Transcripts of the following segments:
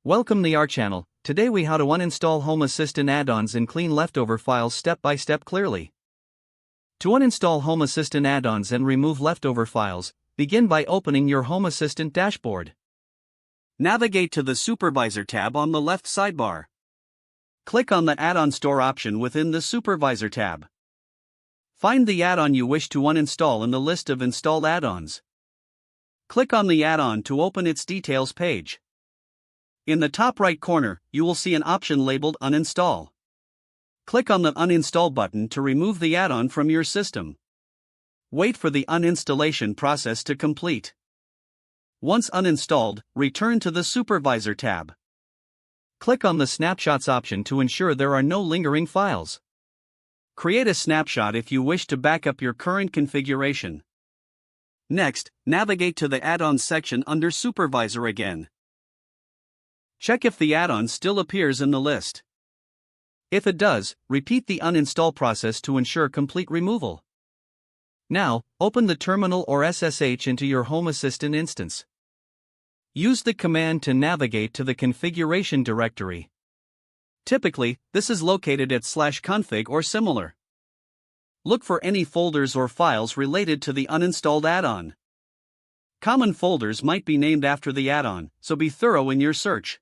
Welcome to our channel. Today we how to uninstall Home Assistant add-ons and clean leftover files step by step clearly. To uninstall Home Assistant add-ons and remove leftover files, begin by opening your Home Assistant dashboard. Navigate to the Supervisor tab on the left sidebar. Click on the Add-on Store option within the Supervisor tab. Find the add-on you wish to uninstall in the list of installed add-ons. Click on the add-on to open its details page. In the top right corner, you will see an option labeled Uninstall. Click on the Uninstall button to remove the add-on from your system. Wait for the uninstallation process to complete. Once uninstalled, return to the Supervisor tab. Click on the Snapshots option to ensure there are no lingering files. Create a snapshot if you wish to back up your current configuration. Next, navigate to the Add-ons section under Supervisor again. Check if the add-on still appears in the list. If it does, repeat the uninstall process to ensure complete removal. Now, open the terminal or SSH into your Home Assistant instance. Use the command to navigate to the configuration directory. Typically, this is located at /config or similar. Look for any folders or files related to the uninstalled add-on. Common folders might be named after the add-on, so be thorough in your search.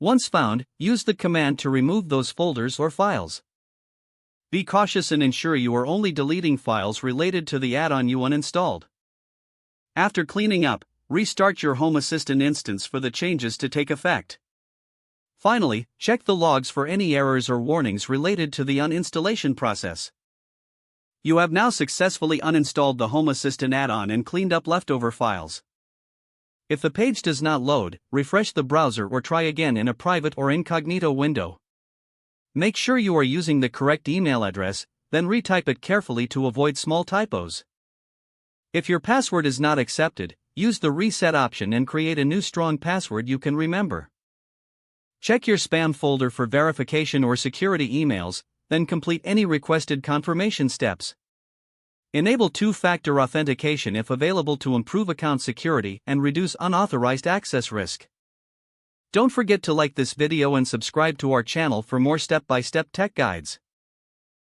Once found, use the command to remove those folders or files. Be cautious and ensure you are only deleting files related to the add-on you uninstalled. After cleaning up, restart your Home Assistant instance for the changes to take effect. Finally, check the logs for any errors or warnings related to the uninstallation process. You have now successfully uninstalled the Home Assistant add-on and cleaned up leftover files. If the page does not load, refresh the browser or try again in a private or incognito window. Make sure you are using the correct email address, then retype it carefully to avoid small typos. If your password is not accepted, use the reset option and create a new strong password you can remember. Check your spam folder for verification or security emails, then complete any requested confirmation steps. Enable two-factor authentication if available to improve account security and reduce unauthorized access risk. Don't forget to like this video and subscribe to our channel for more step-by-step tech guides.